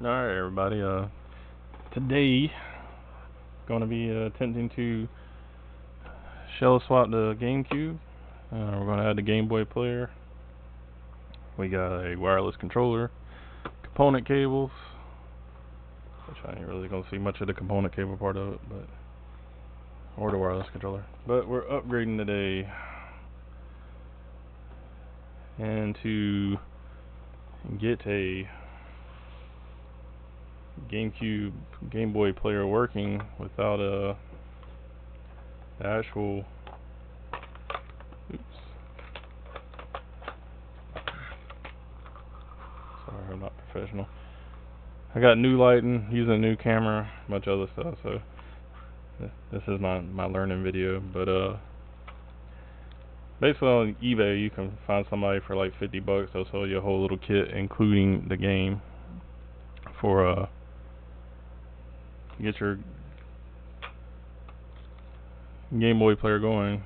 Alright everybody, today gonna be attempting to shell swap the GameCube. We're gonna add the Game Boy player. We got a wireless controller, component cables, which I ain't really gonna see much of the component cable part of it, or the wireless controller. But we're upgrading today, and to get a GameCube Game Boy player working without the actual sorry, I'm not professional. I got new lighting, using a new camera, a bunch of other stuff, so this is my learning video. But basically on eBay you can find somebody for like $50. They'll sell you a whole little kit including the game for get your Game Boy player going.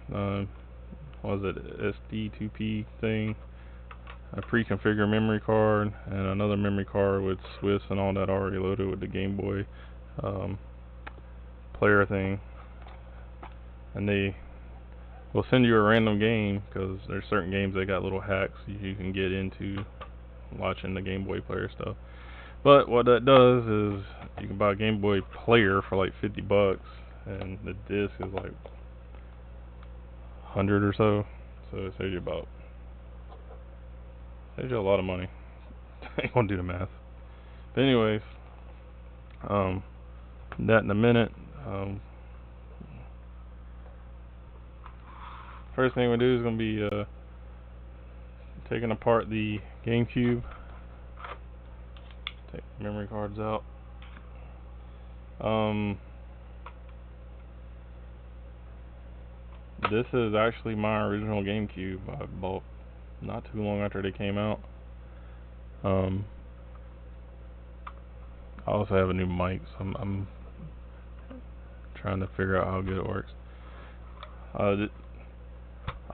What was it, SD2P thing, a pre-configured memory card, and another memory card with Swiss and all that already loaded with the Game Boy player thing. And they will send you a random game, because there's certain games they got little hacks you can get into watching the Game Boy player stuff. But what that does is you can buy a Game Boy player for like $50, and the disc is like 100 or so. So it saves you a lot of money. I ain't gonna do the math. But anyways, that in a minute. First thing we do is gonna be taking apart the GameCube. Take the memory cards out. This is actually my original GameCube I bought not too long after they came out. I also have a new mic, so I'm trying to figure out how good it works. A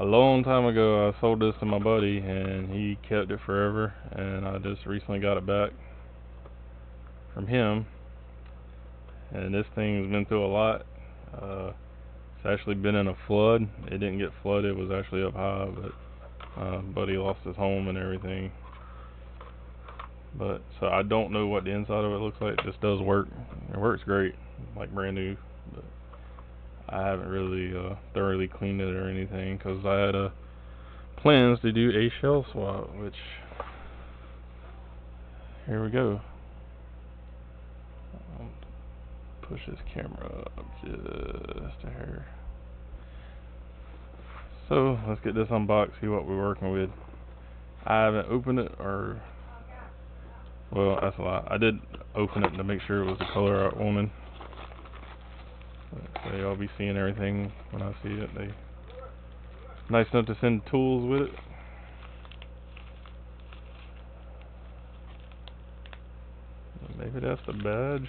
long time ago I sold this to my buddy and he kept it forever, and I just recently got it back from him. And this thing's been through a lot. It's actually been in a flood. It didn't get flooded, it was actually up high, but buddy lost his home and everything. But so I don't know what the inside of it looks like. It just does work. It works great, like brand new. But I haven't really thoroughly cleaned it or anything, because I had plans to do a shell swap, which here we go. Push this camera up just a hair. So let's get this unboxed, see what we're working with. I haven't opened it, or well, that's a lie. I did open it to make sure it was the color I wanted. So y'all be seeing everything when I see it. They nice enough to send tools with it. Maybe that's the badge.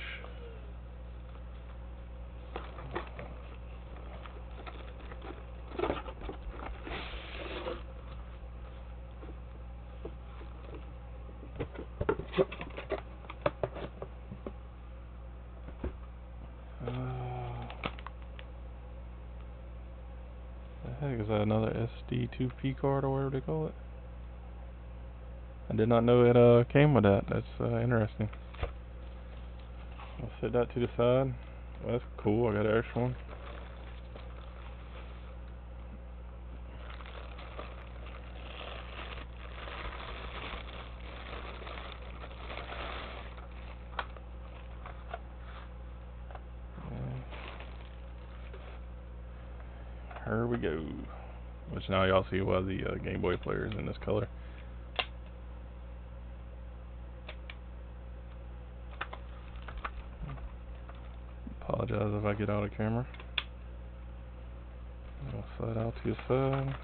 The heck is that, another SD2P card or whatever they call it? I did not know it came with that. That's interesting. I'll set that to the side. Well, that's cool. I got an extra one. Here we go. Which now y'all see why the Game Boy player is in this color. Apologize if I get out of camera. I'll slide out to the side.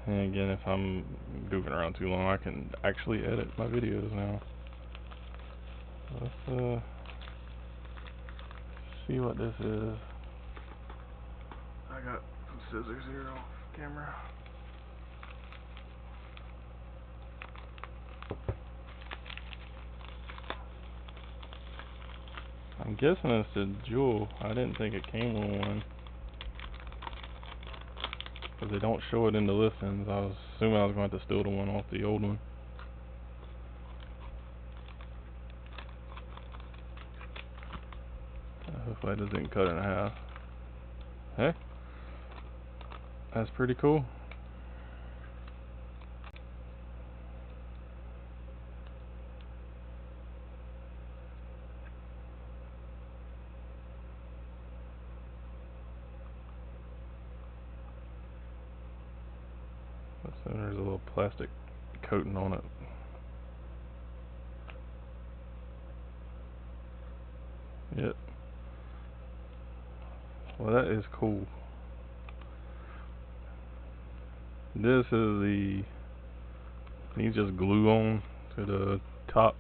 And again, if I'm goofing around too long, I can actually edit my videos now. Let's see what this is. I got some scissors here off camera. I'm guessing it's the Jewel. I didn't think it came with one, because they don't show it in the listings. I was assuming I was going to have to steal the one off the old one. Hopefully it doesn't cut in half. Hey, that's pretty cool. So there's a little plastic coating on it. Yep. Well, that is cool. This is the, these just glue on to the top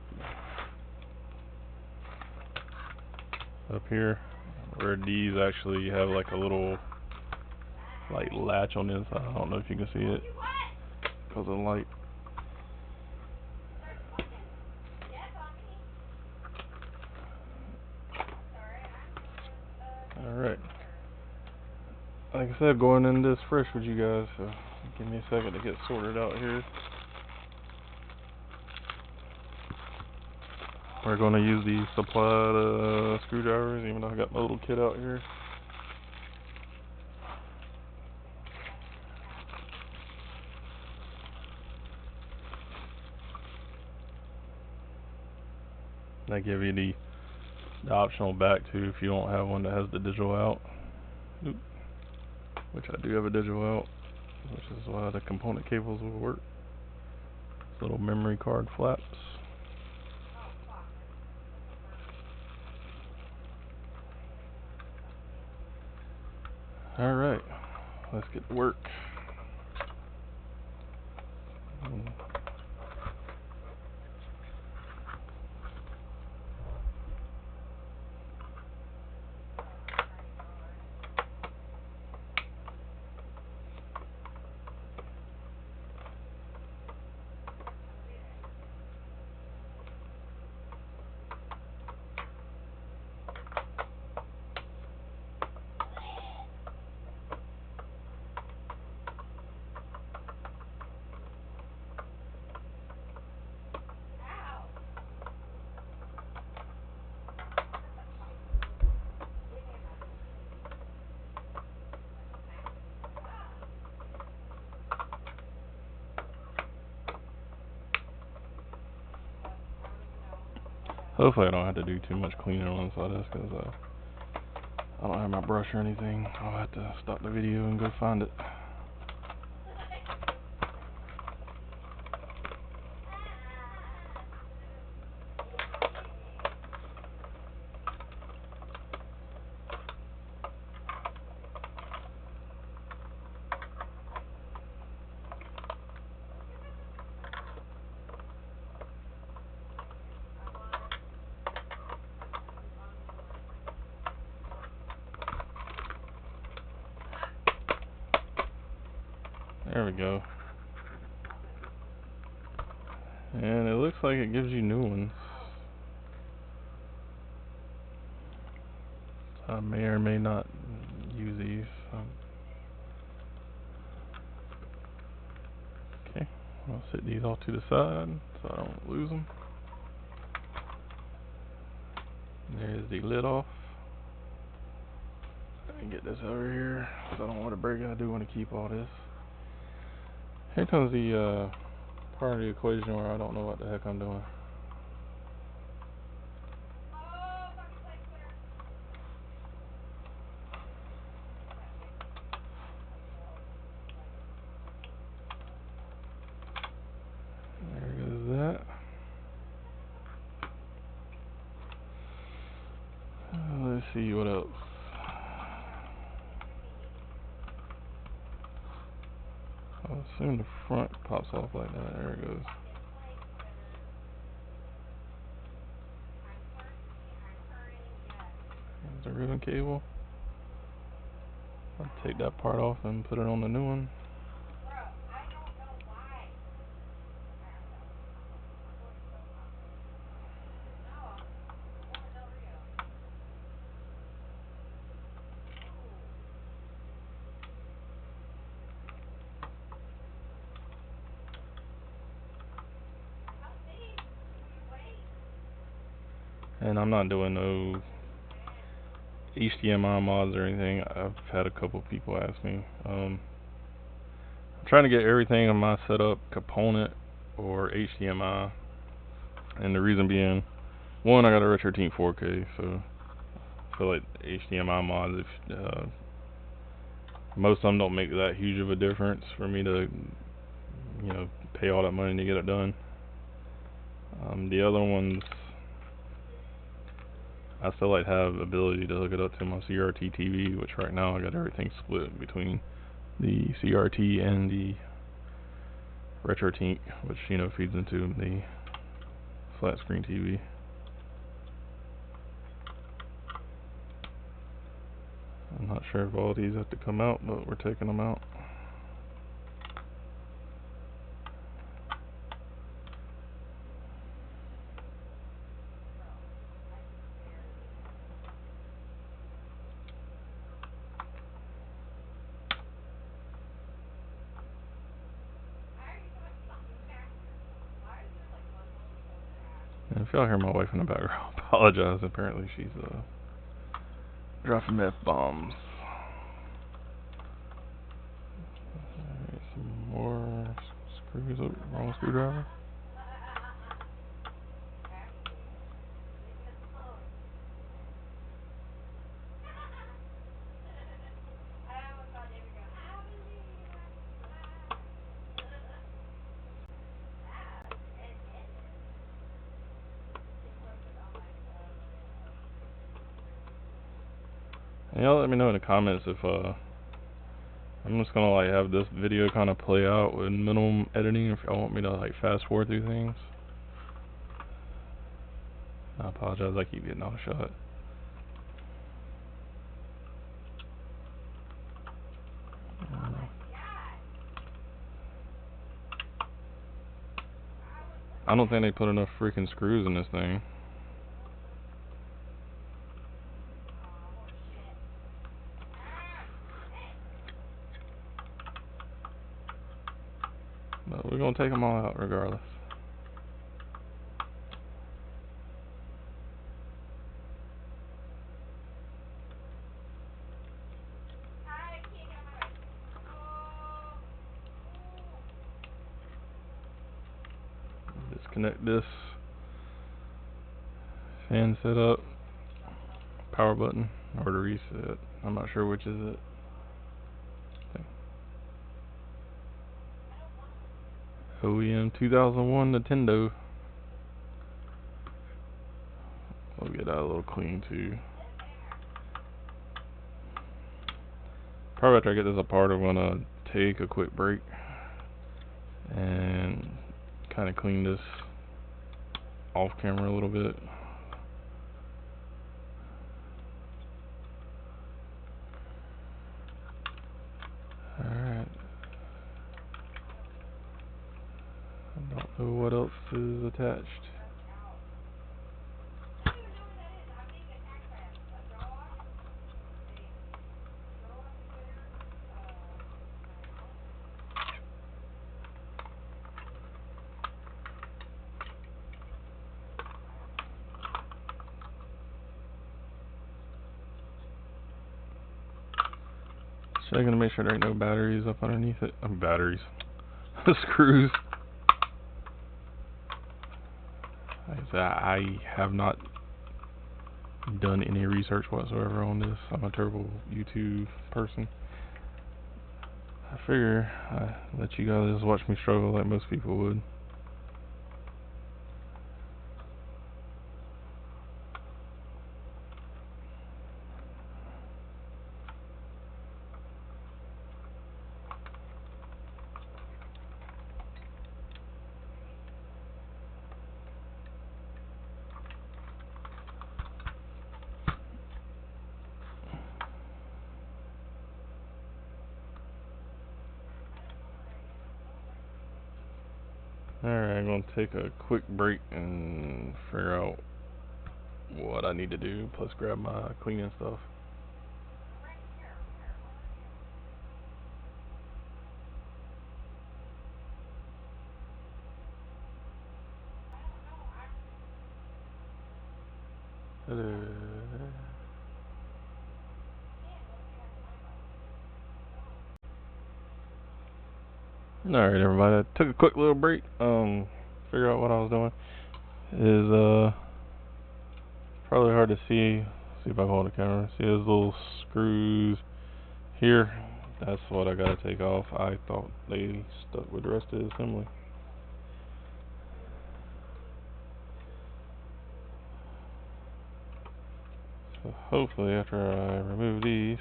up here, where these actually have like a little like latch on the inside. I don't know if you can see it because of the light. Alright. Like I said, going in this fresh with you guys, so give me a second to get sorted out here. We're going to use the supplied screwdrivers, even though I got my little kit out here. They give you the optional back too if you don't have one that has the digital out. Oop. Which I do have a digital out, which is why the component cables will work. Little memory card flaps. Alright, let's get to work. Hopefully I don't have to do too much cleaning on inside this, because I don't have my brush or anything. I'll have to stop the video and go find it. There we go. And it looks like it gives you new ones. So I may or may not use these. Okay, I'll set these off to the side so I don't lose them. There's the lid off. Let me get this over here, because I don't want to break it. I do want to keep all this. Here comes the part of the equation where I don't know what the heck I'm doing. There goes that. Let's see what else. I'll assume the front pops off like that. There it goes. There's the ribbon cable. I'll take that part off and put it on the new one. And I'm not doing no HDMI mods or anything. I've had a couple people ask me. I'm trying to get everything on my setup component or HDMI, and the reason being, one, I got a Retro Tink 4K, so I feel like HDMI mods, if most of them don't make that huge of a difference for me to, pay all that money to get it done. The other ones, I still like have ability to hook it up to my CRT TV, which right now I got everything split between the CRT and the Retro Tink, which feeds into the flat screen TV. I'm not sure if all these have to come out, but we're taking them out. And if y'all hear my wife in the background, apologize. Apparently she's dropping F-bombs. Alright, some more screws. Oh, wrong screwdriver. And y'all let me know in the comments if I'm just gonna have this video kind of play out with minimum editing, if y'all want me to fast forward through things. I apologize, I keep getting out of shot. I don't think they put enough freaking screws in this thing. But we're gonna take them all out regardless. Disconnect this fan setup, power button, or to reset. I'm not sure which is it. OEM 2001 Nintendo. We'll get that a little clean too. Probably after I get this apart, I'm gonna take a quick break and kind of clean this off camera a little bit. Alright. I don't know what else is attached. Checking to make sure there ain't no batteries up underneath it. Batteries. Screws. Like I said, I have not done any research whatsoever on this. I'm a terrible YouTube person. I figure I'd let you guys watch me struggle like most people would. Alright, I'm going to take a quick break and figure out what I need to do, plus grab my cleaning stuff. Alright, everybody. I took a quick little break. Figure out what I was doing. Is probably hard to see. See if I can hold the camera. See those little screws here? That's what I gotta take off. I thought they stuck with the rest of the assembly. So hopefully after I remove these,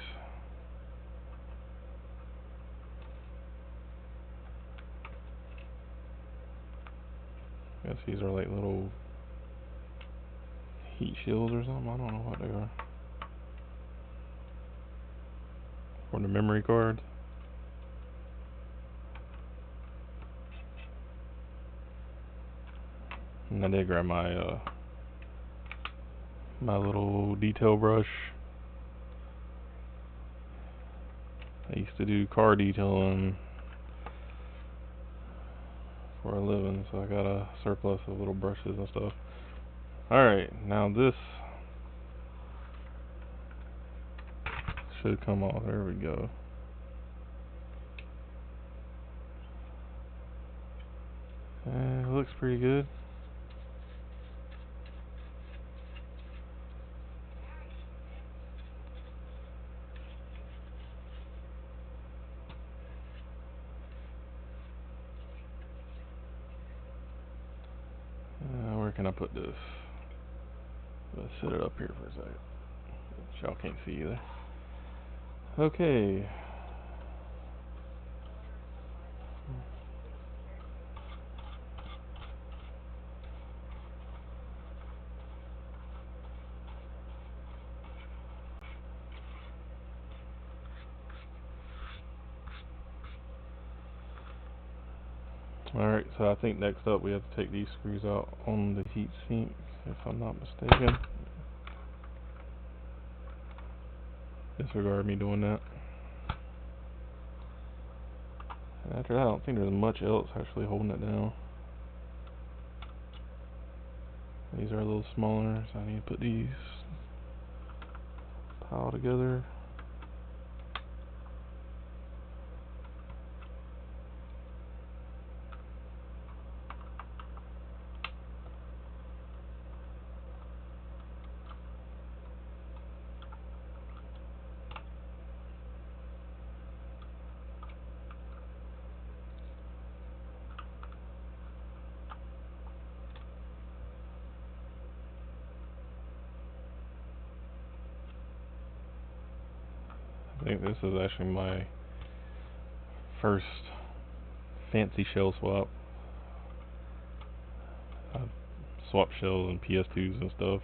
I guess these are like little heat shields or something. I don't know what they are. For the memory card. And I did grab my my little detail brush. I used to do car detailing for a living, so I got a surplus of little brushes and stuff. Alright, now this should come off. There we go. It looks pretty good. Where can I put this? Let's set it up here for a second. Y'all can't see either. Okay. Alright, so I think next up we have to take these screws out on the heat sink, if I'm not mistaken. Disregard me doing that. And after that, I don't think there's much else actually holding it down. These are a little smaller, so I need to put these piled together. I think this is actually my first fancy shell swap. I've swapped shells and PS2s and stuff.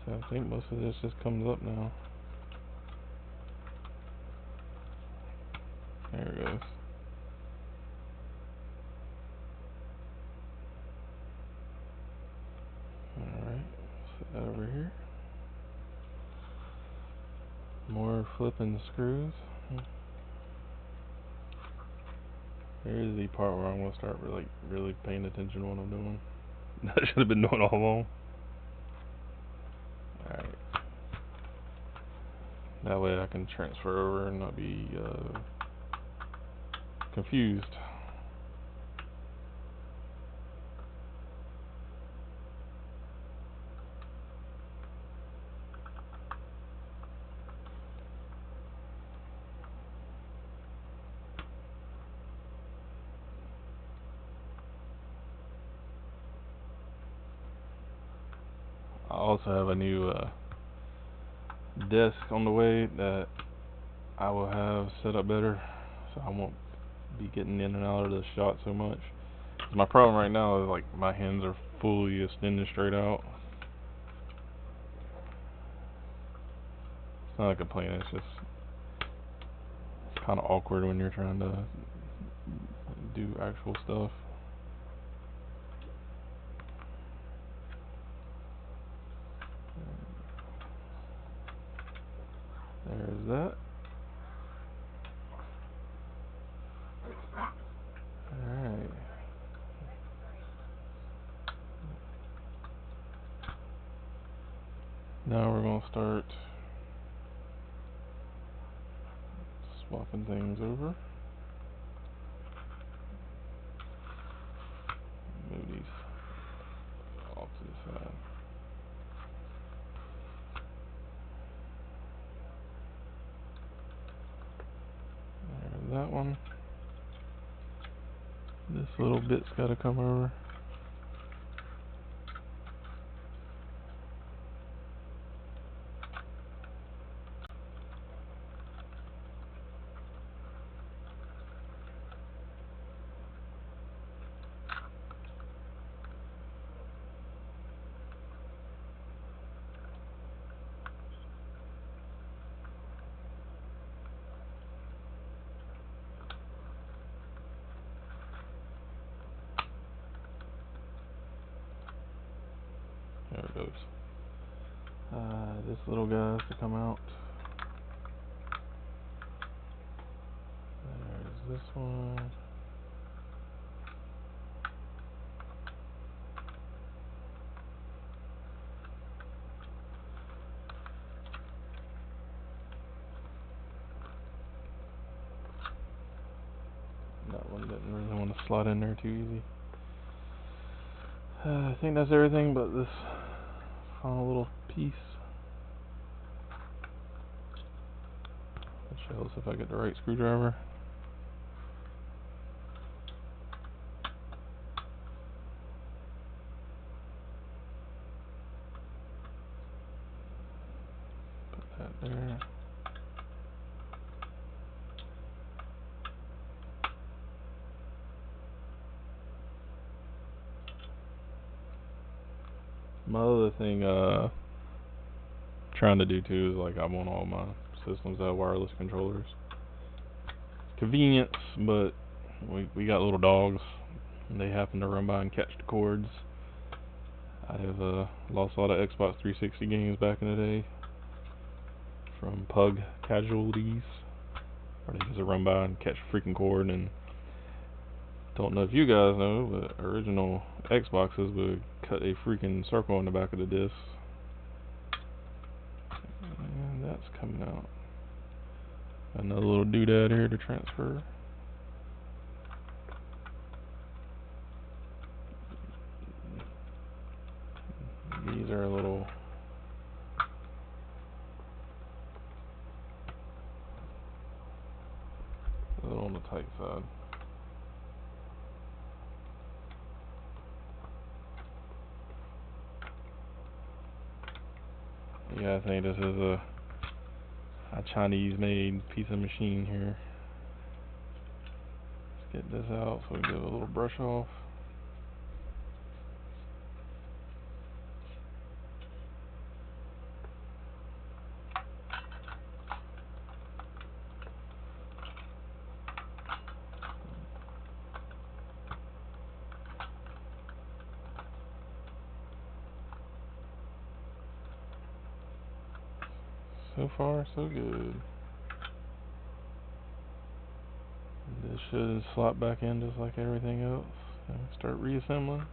I think most of this just comes up now. There it goes. Alright, set that over here. More flipping screws. Here's the part where I'm going to start really paying attention to what I'm doing. I should have been doing all along. Alright. That way I can transfer over and not be confused. I also have a new desk on the way that I will have set up better, so I won't be getting in and out of the shot so much. My problem right now is like my hands are fully extended straight out. It's not a complaint, it's just kind of awkward when you're trying to do actual stuff. that. Alright. Now we're going to start swapping things over. Move these off to the side. There's that one. This little bit's got to come over. There it goes. This little guy has to come out. There's this one. That one didn't really want to slot in there too easy. I think that's everything but this final little piece. That shows if I get the right screwdriver. Put that there. My other thing, trying to do too is like I want all my systems to have wireless controllers. Convenience, but we got little dogs. And they happen to run by and catch the cords. I have lost a lot of Xbox 360 games back in the day from pug casualties, where they just run by and catch a freaking cord. And don't know if you guys know, but original Xboxes would cut a freaking circle on the back of the disc. And that's coming out. Another little doodad here to transfer. These are a little on the tight side. Yeah, I think this is a Chinese-made piece of machine here. Let's get this out so we can give it a little brush off. So far, so good. This should slot back in just like everything else. And start reassembling.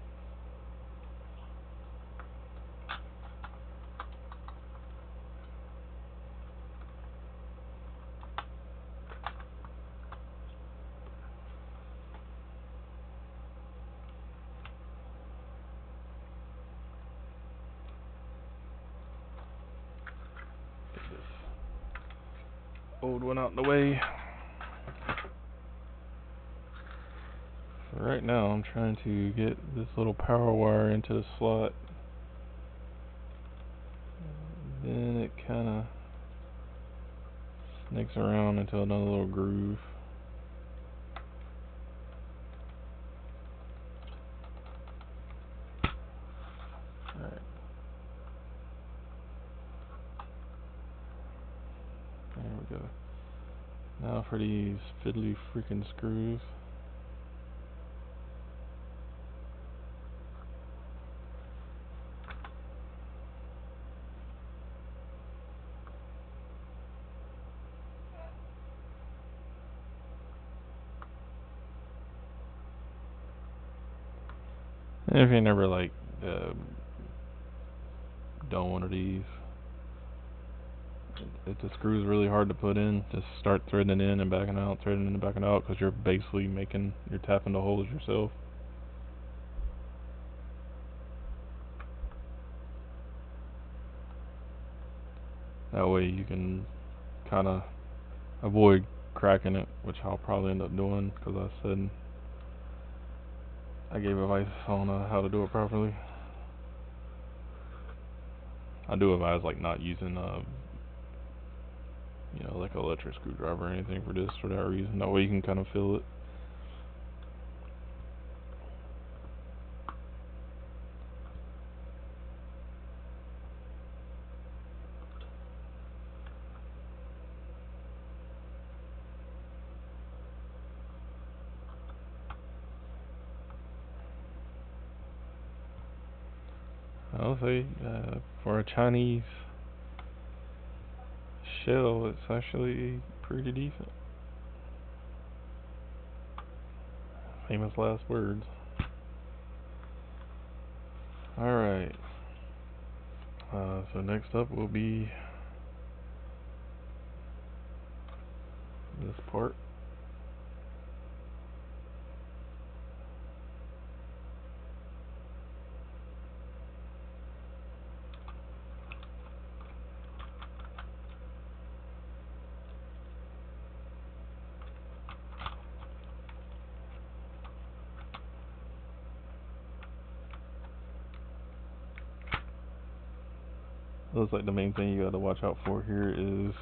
Get this old one out the way. Right now I'm trying to get this little power wire into the slot. Then it kinda snakes around into another little groove. Alright. There we go. Now for these fiddly freaking screws. And if you never like done one of these, the screw's really hard to put in. Just start threading in and backing out, threading in and backing out, because you're basically you're tapping the holes yourself. That way you can kind of avoid cracking it, which I'll probably end up doing, because I gave advice on how to do it properly. I do advise like not using like an electric screwdriver or anything for this, for that reason. That way you can kind of feel it. I'll say for a Chinese shell, it's actually pretty decent. Famous last words. Alright. So next up will be this part. Looks like the main thing you got to watch out for here is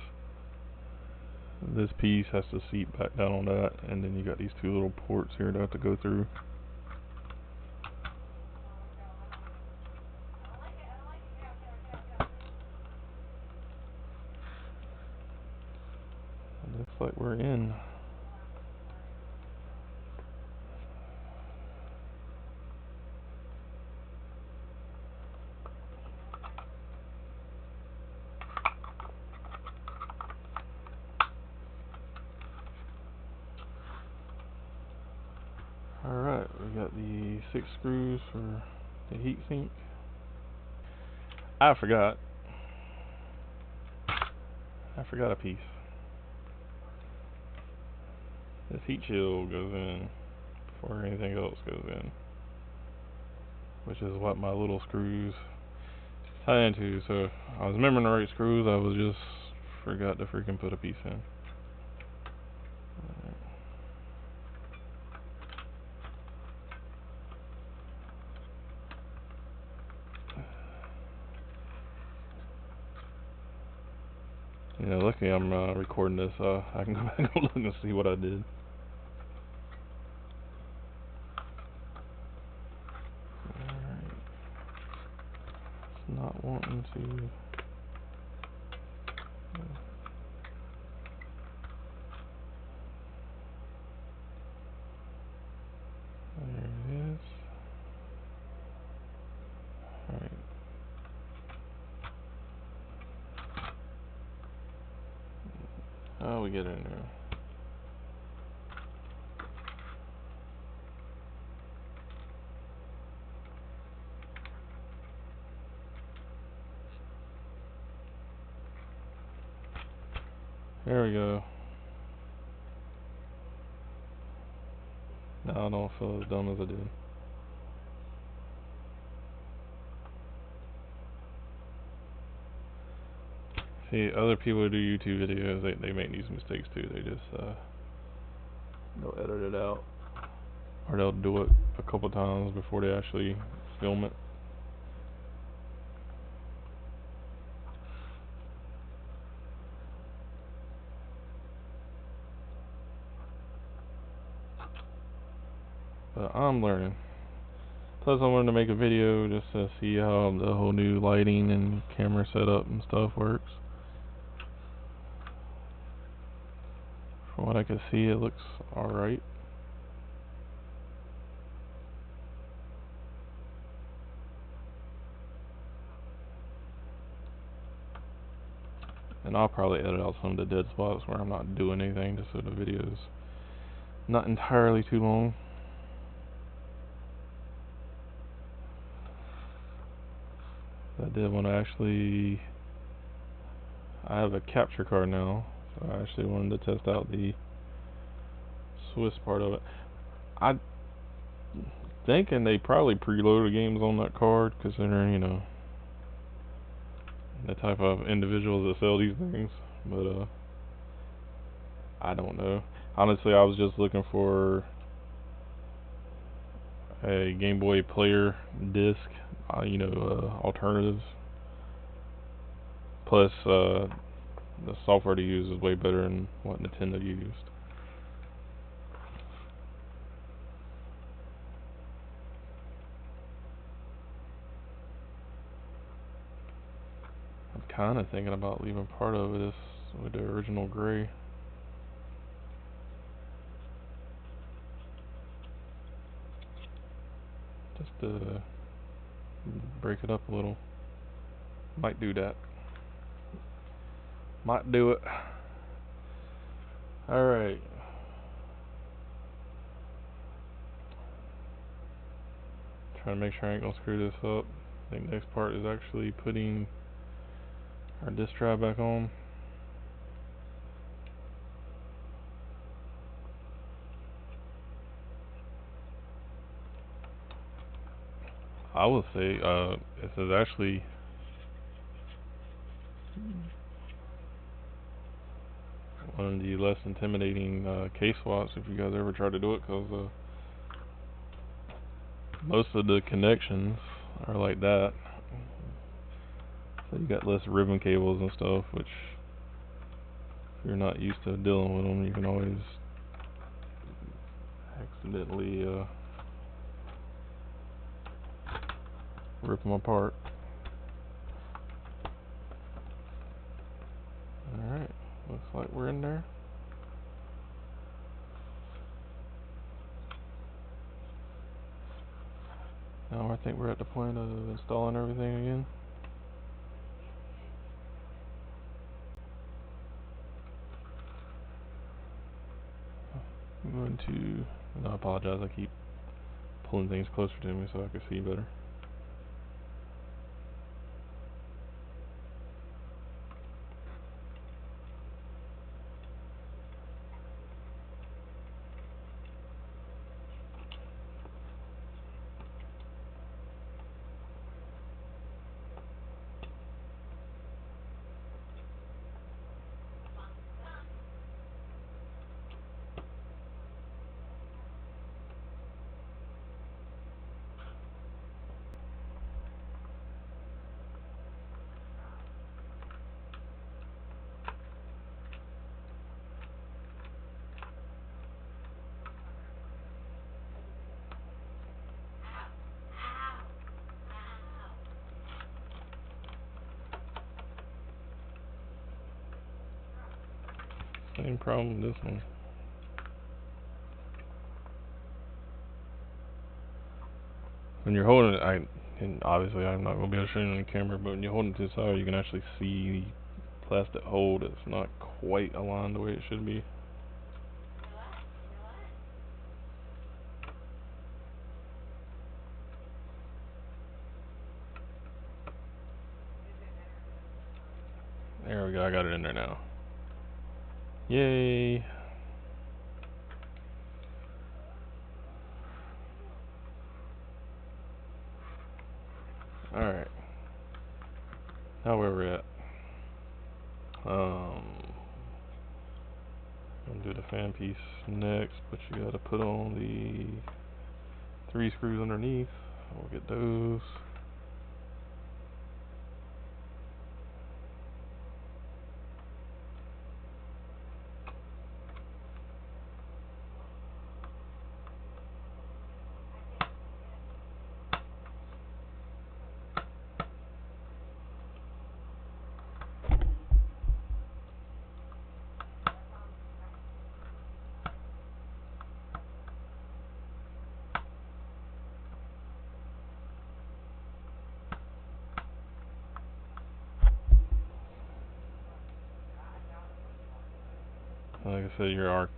this piece has to seat back down on that, and then you got these two little ports here to have to go through. It looks like we're in. Alright, we got the 6 screws for the heatsink. I forgot a piece. This heat shield goes in before anything else goes in, which is what my little screws tie into. So I was remembering the right screws, I was just forgot to freaking put a piece in. Yeah, luckily I'm recording this, I can go back and look and see what I did. Alright. It's not wanting to... There it is. Alright. Oh, we get it in there. There we go. Now I don't feel as dumb as I did. See, other people who do YouTube videos, they make these mistakes too. They just they'll edit it out, or they'll do it a couple times before they actually film it. But I'm learning. Plus I wanted to make a video just to see how the whole new lighting and camera setup and stuff works. From what I can see, it looks alright. And I'll probably edit out some of the dead spots where I'm not doing anything, just so the video's not entirely too long. I did want to actually. I have a capture card now, so I actually wanted to test out the Swiss part of it. I thinking they probably preloaded games on that card, considering, you know, the type of individuals that sell these things. But I don't know. Honestly, I was just looking for a Game Boy player disc, alternatives. Plus, the software to use is way better than what Nintendo used. I'm kind of thinking about leaving part of this with the original gray. Just to break it up a little. Might do that. Might do it. Alright. Trying to make sure I ain't gonna screw this up. I think next part is actually putting our disk drive back on. I will say, this is actually one of the less intimidating case swaps if you guys ever try to do it, because most of the connections are like that. So you got less ribbon cables and stuff, which if you're not used to dealing with them, you can always accidentally rip them apart. Alright, looks like we're in there. Now I think we're at the point of installing everything again. I'm going to, and I apologize, I keep pulling things closer to me so I can see better. Same problem with this one. When you're holding it, and obviously I'm not going to be able to show you on the camera, but when you're holding it to the side, you can actually see the plastic hole that's not quite aligned the way it should be. There we go, I got it in there now. Yay! Alright. Now where we're at. Gonna do the fan piece next, but you gotta put on the 3 screws underneath. We'll get those. Like I said, you are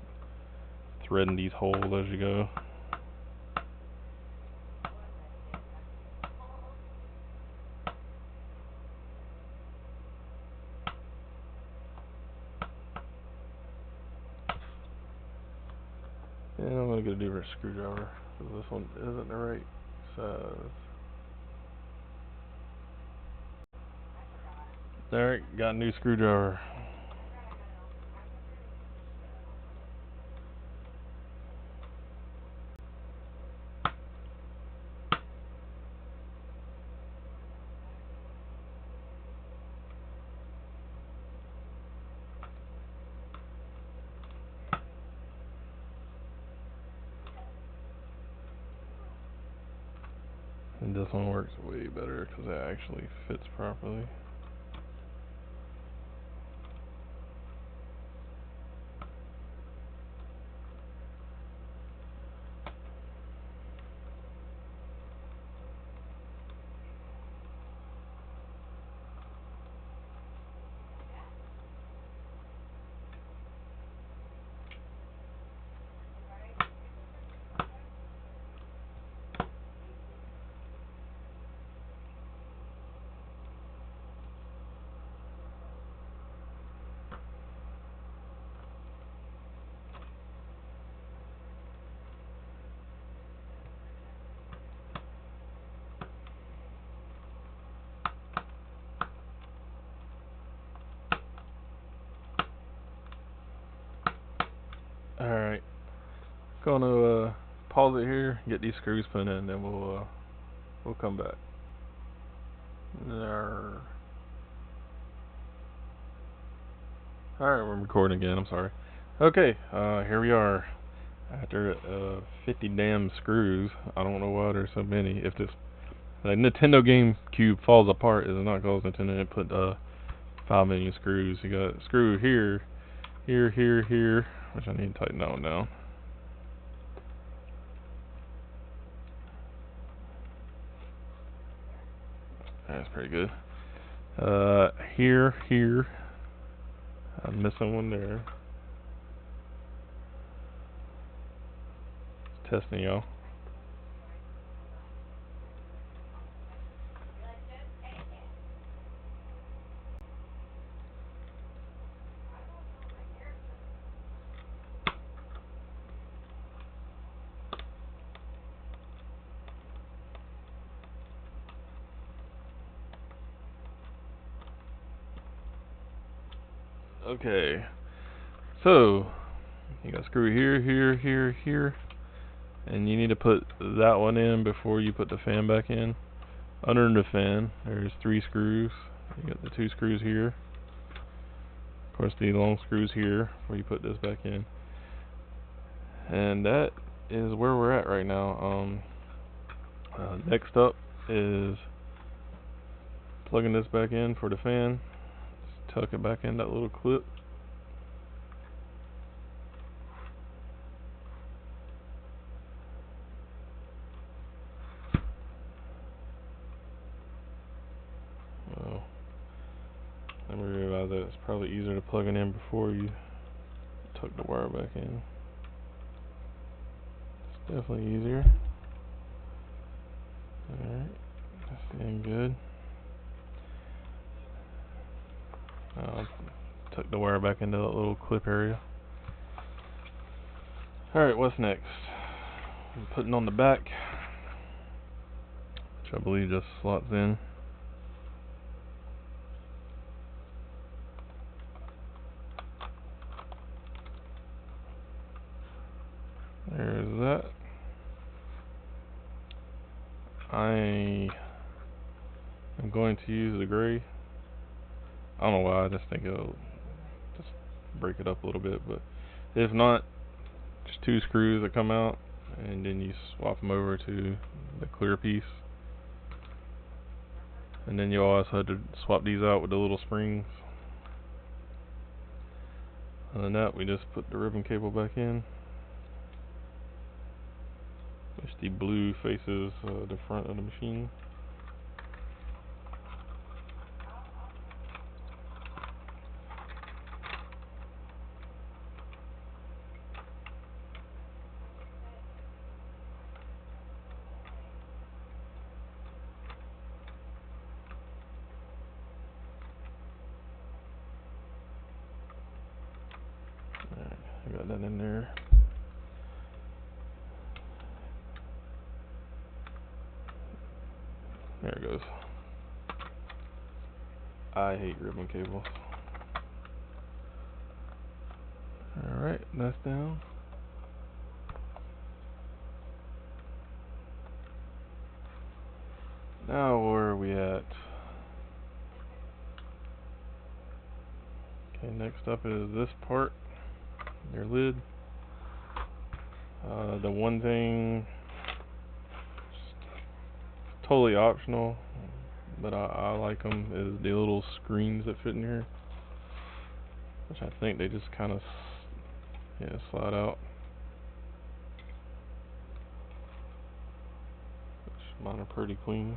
threading these holes as you go. get a different screwdriver, because this one isn't the right size. Alright, got a new screwdriver. And this one works way better because it actually fits properly. Alright, gonna pause it here, get these screws put in, then we'll come back. Alright, I'm recording again, I'm sorry. Okay, here we are. After 50 damn screws, I don't know why there's so many. If this Nintendo GameCube falls apart, it's not because Nintendo didn't put 5 million screws. You got a screw here, here, which I need to tighten that one down. That's pretty good. Here. I'm missing one there. Testing y'all. Okay. So you got a screw here, and you need to put that one in before you put the fan back in. Under the fan, there's 3 screws. You got the 2 screws here. Of course, the long screws here where you put this back in. And that is where we're at right now. Next up is plugging this back in for the fan. Just tuck it back in that little clip. Well, then we realize that it's probably easier to plug it in before you tuck the wire back in. It's definitely easier. Alright, that's getting good. Tuck the wire back into that little clip area. Alright, what's next? I'm putting on the back, which I believe just slots in. There's that. I am going to use the gray. I don't know why, I just think it'll just break it up a little bit, but if not, just 2 screws that come out, and then you swap them over to the clear piece. And then you also have to swap these out with the little springs. Other than that, we just put the ribbon cable back in, which the blue faces the front of the machine. Alright, I got that in there. There it goes. I hate ribbon cables. Alright, that's down. Now where are we at? Okay, next up is this part, your lid. The one thing, totally optional, but I like them, is the little screens that fit in here, which I think they just kind of slide out. Which mine are pretty clean.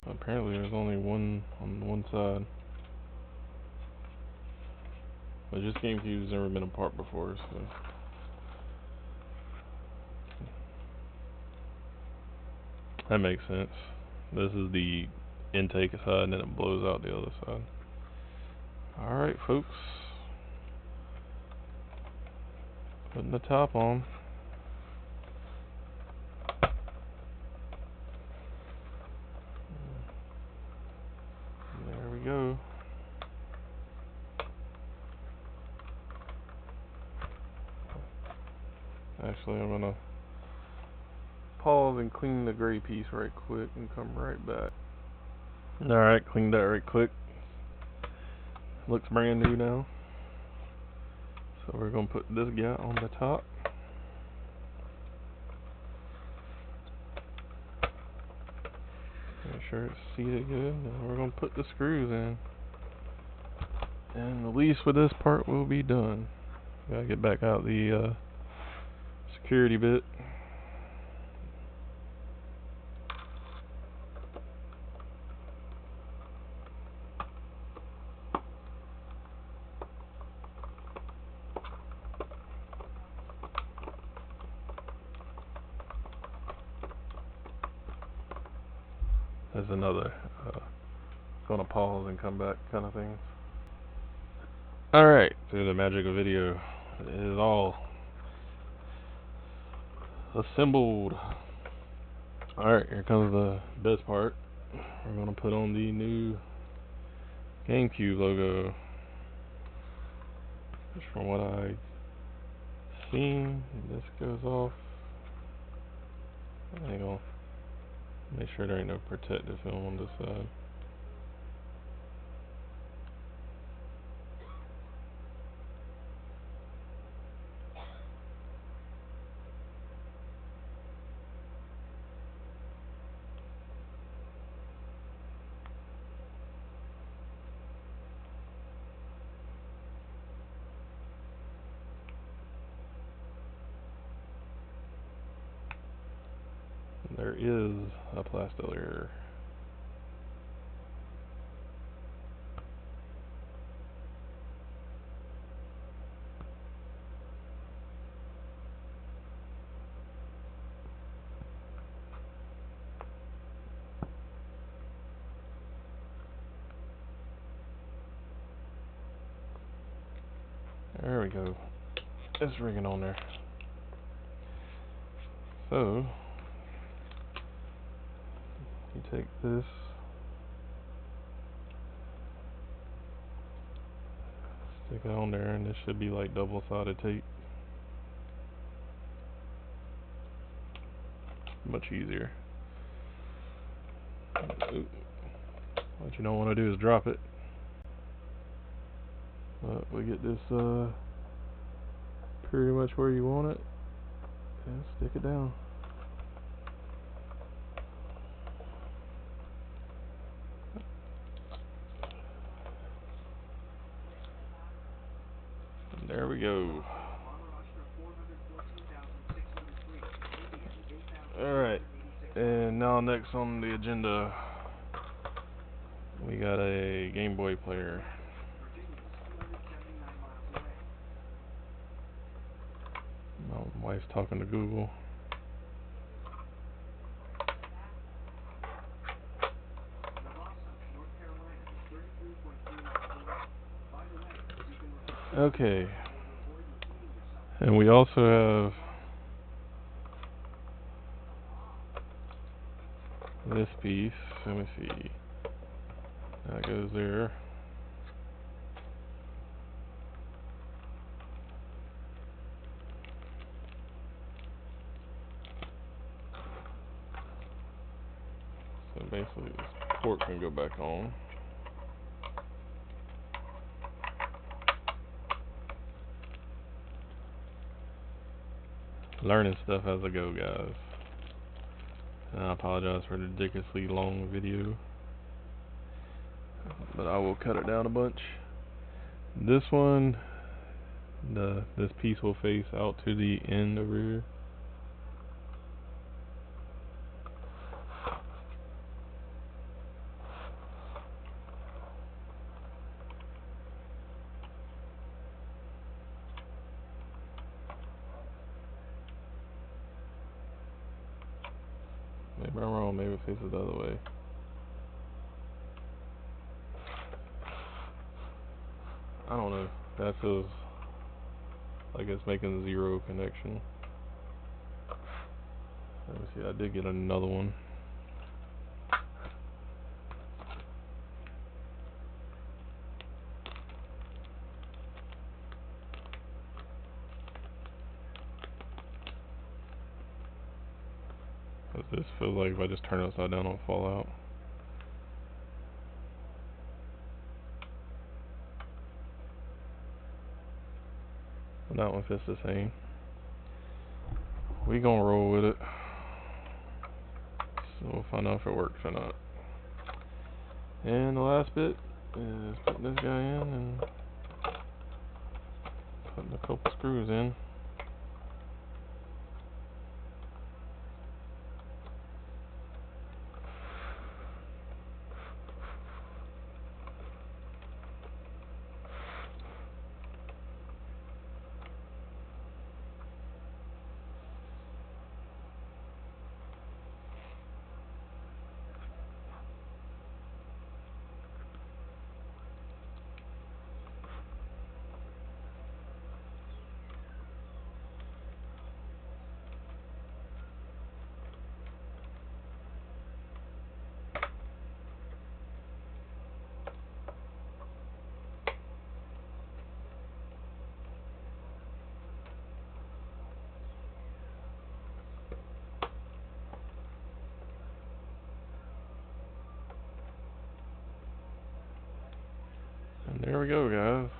Apparently there's only one on one side. But this GameCube's never been apart before, so that makes sense. This is the intake side, and then it blows out the other side. Alright, folks. Putting the top on. There we go. Actually, I'm gonna pause and clean the gray piece right quick and come right back. Alright, cleaned that right quick. Looks brand new now. So we're gonna put this guy on the top. Make sure it's seated good, and we're gonna put the screws in. And at least with this part we'll be done. Gotta get back out the security bit. There's another gonna pause and come back kind of thing. Alright, through the magic of video, it is all assembled. Alright, here comes the best part. We're gonna put on the new GameCube logo. Just from what I've seen, this goes off. I'm gonna make sure there ain't no protective film on this side. There is a plastic layer. There we go. It's rigging on there. So you take this, stick it on there, and this should be like double-sided tape. Much easier. Ooh. What you don't want to do is drop it. But we get this pretty much where you want it, and stick it down. There we go. Alright, and now next on the agenda, we got a Game Boy player. My wife's talking to Google. Okay. And we also have this piece, let me see, that goes there. So basically this port can go back on. Learning stuff as I go, guys. And I apologize for the ridiculously long video, but I will cut it down a bunch. This one, this piece will face out to the end over here. Maybe I'm wrong, maybe it faces the other way. I don't know. That feels like it's making zero connection. Let me see, I did get another one. This feels like if I just turn it upside down, it'll fall out. And that one fits the same. We gonna roll with it. So we'll find out if it works or not. And the last bit is putting this guy in and putting a couple screws in. And there we go, guys.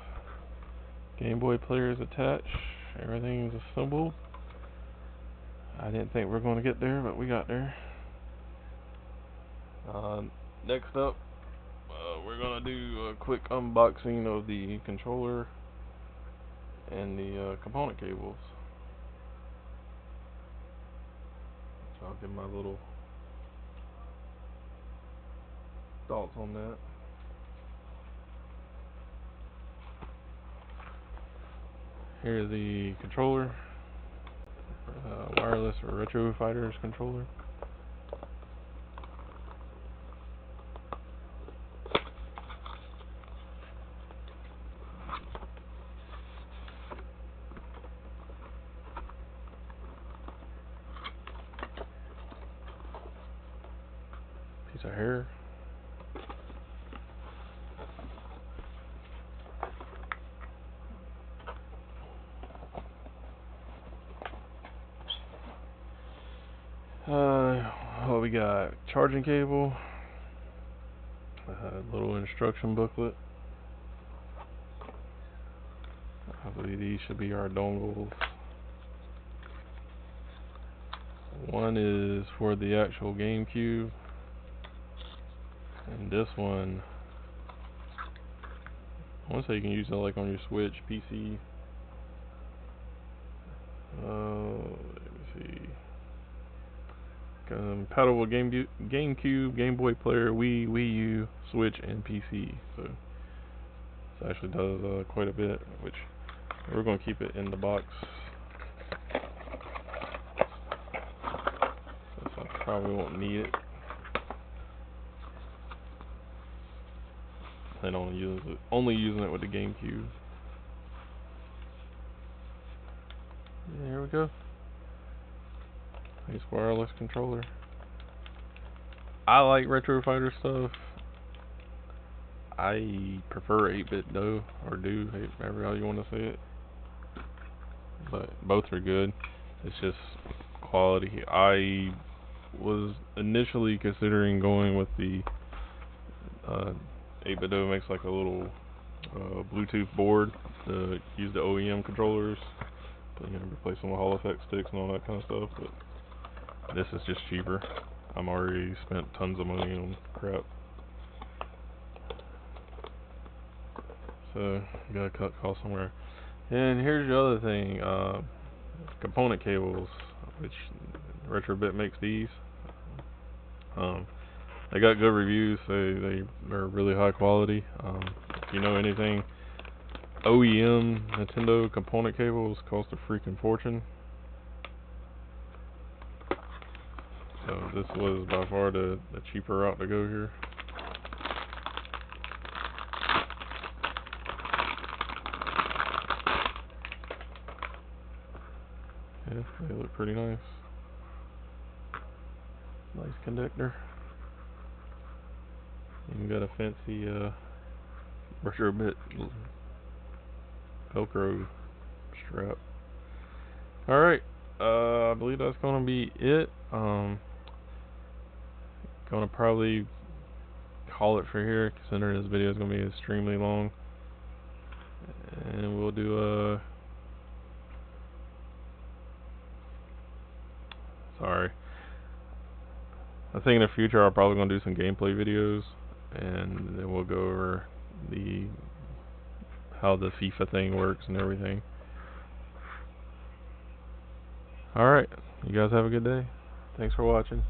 Game Boy player is attached. Everything is assembled. I didn't think we were going to get there, but we got there. Next up, we're going to do a quick unboxing of the controller and the component cables. So I'll give my little thoughts on that. Here's the controller, wireless or Retro Fighters controller. Piece of hair. What we got? Charging cable, little instruction booklet. I believe these should be our dongles. One is for the actual GameCube, and this one, I want to say you can use it like on your Switch, PC. Let me see. Compatible GameCube, Game Boy player, Wii, Wii U, Switch, and PC. So this actually does quite a bit, which we're going to keep it in the box. Since I probably won't need it. Plan on only using it with the GameCube. Yeah, here we go. Nice wireless controller. I like retro fighter stuff. I prefer 8-bit though, or do, however how you want to say it. But both are good. It's just quality. I was initially considering going with the 8-bit though makes like a little Bluetooth board to use the OEM controllers, replace them with Hall effect sticks and all that kind of stuff. But this is just cheaper. I'm already spent tons of money on crap. So, you gotta cut costs somewhere. And here's the other thing, component cables, which Retrobit makes these. They got good reviews, they're really high quality. If you know anything, OEM Nintendo component cables cost a freaking fortune. So this was by far the cheaper route to go here. Yeah, they look pretty nice. Nice connector. Even got a fancy Retrobit Velcro strap. Alright, I believe that's gonna be it. Gonna probably call it for here, considering this video is gonna be extremely long. And we'll do sorry. I think in the future I'll probably gonna do some gameplay videos, and then we'll go over how the FIFA thing works and everything. Alright, you guys have a good day. Thanks for watching.